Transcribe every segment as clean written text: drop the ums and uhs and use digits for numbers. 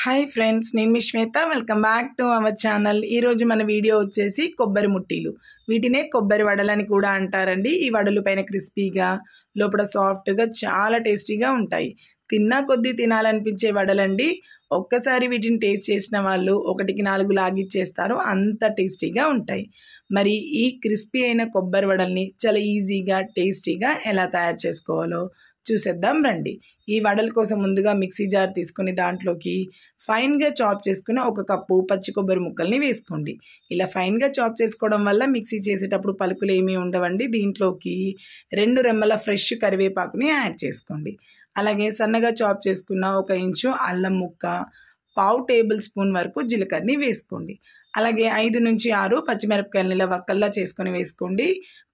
Hi friends, నేను మీ Shweta. Welcome back to our channel. ఈరోజు మన వీడియో వచ్చేసి కొబ్బరి ముట్టీలు. వీటినే కొబ్బరి వడలని కూడా అంటారండి. ఈ వడలు పైన క్రిస్పీగా, లోపల సాఫ్ట్గా, చాలా టేస్టీగా ఉంటాయి. తిన్నా కొద్దీ తినాలనిపించే వడలండి. ఒక్కసారి వీటిని టేస్ట్ చేసిన వాళ్ళు 1కి 4 లాగిచ్చేస్తారు, అంత టేస్టీగా ఉంటాయి. మరి ఈ క్రిస్పీ అయిన కొబ్బరి వడల్ని చాలా ఈజీగా, టేస్టీగా ఎలా తయారు చేసుకోవాలో చూసేద్దాం రండి. ఈ వడల కోసం ముందుగా మిక్సీ జార్ తీసుకుని దాంట్లోకి ఫైన్గా చాప్ చేసుకుని 1 కప్పు పచ్చి కొబ్బరి ముక్కల్ని వేసుకోండి. ఇలా ఫైన్గా చాప్ చేసుకోవడం వల్ల మిక్సీ చేసేటప్పుడు పలుకులు ఏమీ ఉండవండి. దీంట్లోకి 2 రెమ్మల ఫ్రెష్ కరివేపాకుని యాడ్ చేసుకోండి. అలాగే సన్నగా చాప్ చేసుకున్న 1 ఇంచు అల్లం ముక్క, 1/2 టేబుల్ స్పూన్ వరకు జీలకర్రని వేసుకోండి. అలాగే 5 నుంచి 6 పచ్చిమిరపకాయలని ఇలా వక్కల్లా చేసుకొని వేసుకోండి.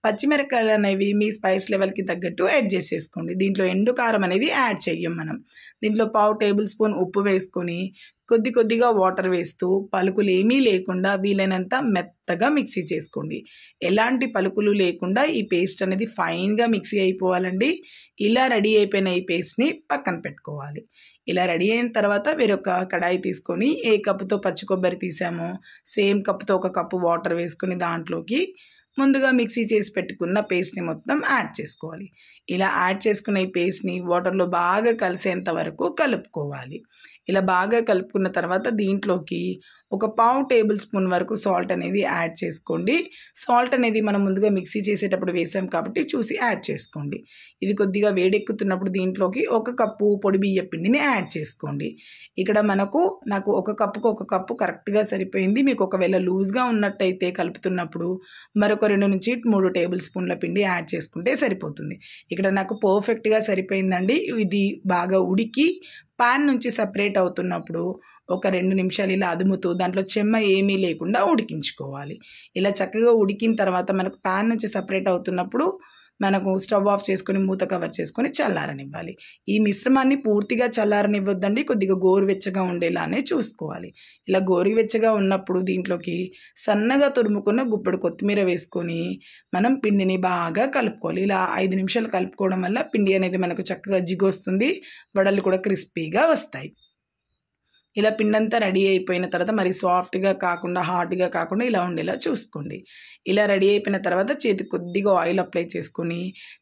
పచ్చిమిరపకాయలు అనేవి మీ స్పైస్ లెవెల్కి తగ్గట్టు యాడ్ చేసేసుకోండి. దీంట్లో ఎండు కారం అనేది యాడ్ చెయ్యం మనం. దీంట్లో 1/2 టేబుల్ స్పూన్ ఉప్పు వేసుకొని కొద్దిగా వాటర్ వేస్తూ పలుకులు ఏమీ లేకుండా వీలైనంత మెత్తగా మిక్సీ చేసుకోండి. ఎలాంటి పలుకులు లేకుండా ఈ పేస్ట్ అనేది ఫైన్గా మిక్సీ అయిపోవాలండి. ఇలా రెడీ అయిపోయిన ఈ పేస్ట్ని పక్కన పెట్టుకోవాలి. ఇలా రెడీ అయిన తర్వాత వేరొక కడాయి తీసుకొని ఏ కప్పుతో పచ్చి కొబ్బరి తీసామో సేమ్ కప్పుతో 1 కప్పు వాటర్ వేసుకొని దాంట్లోకి ముందుగా మిక్సీ చేసి పెట్టుకున్న పేస్ట్ని మొత్తం యాడ్ చేసుకోవాలి. ఇలా యాడ్ చేసుకున్న ఈ పేస్ట్ని వాటర్లో బాగా కలిసేంత వరకు కలుపుకోవాలి. ఇలా బాగా కలుపుకున్న తర్వాత దీంట్లోకి 1/4 టేబుల్ స్పూన్ వరకు సాల్ట్ అనేది యాడ్ చేసుకోండి. సాల్ట్ అనేది మనం ముందుగా మిక్సీ చేసేటప్పుడు వేసాం కాబట్టి చూసి యాడ్ చేసుకోండి. ఇది కొద్దిగా వేడెక్కుతున్నప్పుడు దీంట్లోకి 1 కప్పు పొడి బియ్య పిండిని యాడ్ చేసుకోండి. ఇక్కడ నాకు 1 కప్పుకు 1 కప్పు కరెక్ట్గా సరిపోయింది. మీకు ఒకవేళ లూజ్గా ఉన్నట్టయితే కలుపుతున్నప్పుడు మరొక 2 నుంచి 3 టేబుల్ స్పూన్ల పిండి యాడ్ చేసుకుంటే సరిపోతుంది. ఇక్కడ నాకు పర్ఫెక్ట్గా సరిపోయిందండి. ఇది బాగా ఉడికి పాన్ నుంచి సపరేట్ అవుతున్నప్పుడు ఒక 2 నిమిషాలు ఇలా అదుముతూ దాంట్లో చెమ్మ ఏమీ లేకుండా ఉడికించుకోవాలి. ఇలా చక్కగా ఉడికిన తర్వాత మనకు పాన్ నుంచి సపరేట్ అవుతున్నప్పుడు మనకు స్టవ్ ఆఫ్ చేసుకొని మూత కవర్ చేసుకొని చల్లారనివ్వాలి. ఈ మిశ్రమాన్ని పూర్తిగా చల్లారనివ్వద్దండి, కొద్దిగా గోరువెచ్చగా ఉండేలానే చూసుకోవాలి. ఇలా గోరువెచ్చగా ఉన్నప్పుడు దీంట్లోకి సన్నగా తురుముకున్న గుప్పెడు కొత్తిమీర వేసుకొని మనం పిండిని బాగా కలుపుకోవాలి. ఇలా 5 నిమిషాలు కలుపుకోవడం వల్ల పిండి అనేది మనకు చక్కగా జిగొస్తుంది, వడలు కూడా క్రిస్పీగా వస్తాయి. ఇలా పిండంతా రెడీ అయిపోయిన తర్వాత మరి సాఫ్ట్గా కాకుండా హార్డ్గా కాకుండా ఇలా ఉండేలా చూసుకోండి. ఇలా రెడీ అయిపోయిన తర్వాత చేతికి కొద్దిగా ఆయిల్ అప్లై చేసుకొని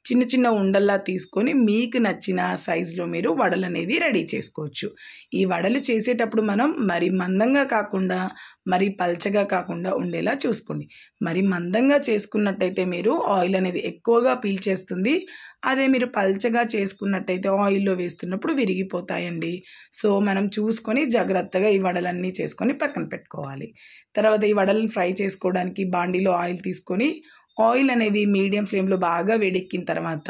చిన్న ఉండల్లా తీసుకొని మీకు నచ్చిన సైజులో మీరు వడలు అనేది రెడీ చేసుకోవచ్చు. ఈ వడలు చేసేటప్పుడు మనం మరి మందంగా కాకుండా మరి పల్చగా కాకుండా ఉండేలా చూసుకోండి. మరి మందంగా చేసుకున్నట్టయితే మీరు ఆయిల్ అనేది ఎక్కువగా పీల్చేస్తుంది. అదే మీరు పల్చగా చేసుకున్నట్టయితే ఆయిల్లో వేస్తున్నప్పుడు విరిగిపోతాయండి. సో మనం చూసుకొని జాగ్రత్తగా ఈ వడలన్నీ చేసుకొని పక్కన పెట్టుకోవాలి. తర్వాత ఈ వడలను ఫ్రై చేసుకోవడానికి బాండీలో ఆయిల్ తీసుకొని ఆయిల్ అనేది మీడియం ఫ్లేమ్లో బాగా వేడెక్కిన తర్వాత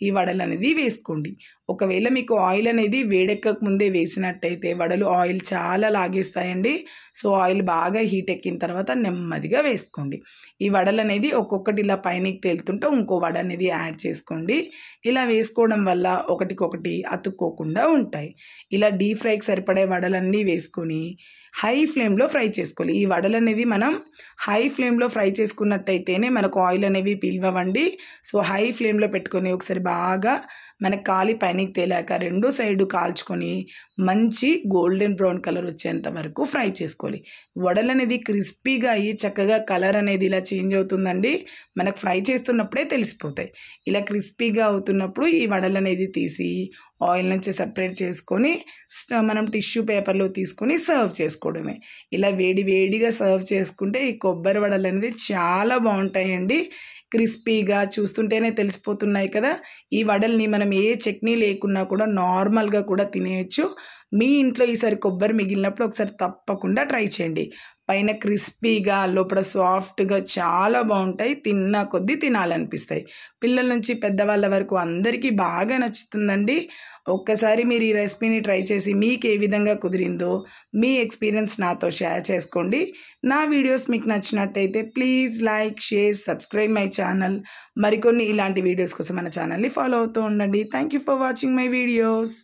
ఈ వడలు అనేది వేసుకోండి. ఒకవేళ మీకు ఆయిల్ అనేది వేడెక్కక ముందే వేసినట్టయితే వడలు ఆయిల్ చాలా లాగేస్తాయండి. సో ఆయిల్ బాగా హీట్ ఎక్కిన తర్వాత నెమ్మదిగా వేసుకోండి. ఈ వడలు అనేది ఒక్కొక్కటి ఇలా పైనకి తేలుతుంటే ఇంకో వడ అనేది యాడ్ చేసుకోండి. ఇలా వేసుకోవడం వల్ల ఒకటికొకటి అతుక్కోకుండా ఉంటాయి. ఇలా డీప్ ఫ్రైకి సరిపడే వడలన్నీ వేసుకొని హై ఫ్లేమ్లో ఫ్రై చేసుకోవాలి. ఈ వడలు అనేది మనం హై ఫ్లేమ్లో ఫ్రై చేసుకున్నట్టయితేనే మనకు ఆయిల్ అనేవి పీల్వండి. సో హై ఫ్లేమ్లో పెట్టుకొని ఒకసారి బాగా మనకు కాలి పైనకి తేలాక 2 సైడు కాల్చుకొని మంచి గోల్డెన్ బ్రౌన్ కలర్ వచ్చేంత వరకు ఫ్రై చేసుకోవాలి. వడలు అనేది క్రిస్పీగా అయ్యి చక్కగా కలర్ అనేది ఇలా చేంజ్ అవుతుందండి. మనకు ఫ్రై చేస్తున్నప్పుడే తెలిసిపోతాయి. ఇలా క్రిస్పీగా అవుతున్నప్పుడు ఈ వడలు అనేది తీసి ఆయిల్ నుంచి సపరేట్ చేసుకొని మనం టిష్యూ పేపర్లో తీసుకొని సర్వ్ చేసుకోవడమే. ఇలా వేడిగా సర్వ్ చేసుకుంటే ఈ కొబ్బరి వడలు అనేది చాలా బాగుంటాయండి. క్రిస్పీగా చూస్తుంటేనే తెలిసిపోతున్నాయి కదా. ఈ వడల్ని మనం ఏ చట్నీ లేకున్నా కూడా నార్మల్గా కూడా తినేయచ్చు. మీ ఇంట్లో ఈసారి కొబ్బరి మిగిలినప్పుడు ఒకసారి తప్పకుండా ట్రై చేయండి. పైన క్రిస్పీగా లోపల సాఫ్ట్గా చాలా బాగుంటాయి. తిన్నా కొద్దీ తినాలనిపిస్తాయి. పిల్లల నుంచి పెద్దవాళ్ళ వరకు అందరికీ బాగా నచ్చుతుందండి. ఒక్కసారి మీరు ఈ రెసిపీని ట్రై చేసి మీకు ఏ విధంగా కుదిరిందో మీ ఎక్స్పీరియన్స్ నాతో షేర్ చేసుకోండి. నా వీడియోస్ మీకు నచ్చినట్టయితే please like, share, subscribe my channel. మరికొన్ని ఇలాంటి వీడియోస్ కోసం మన ఛానల్ని ఫాలో అవుతూ ఉండండి. Thank you for watching my videos.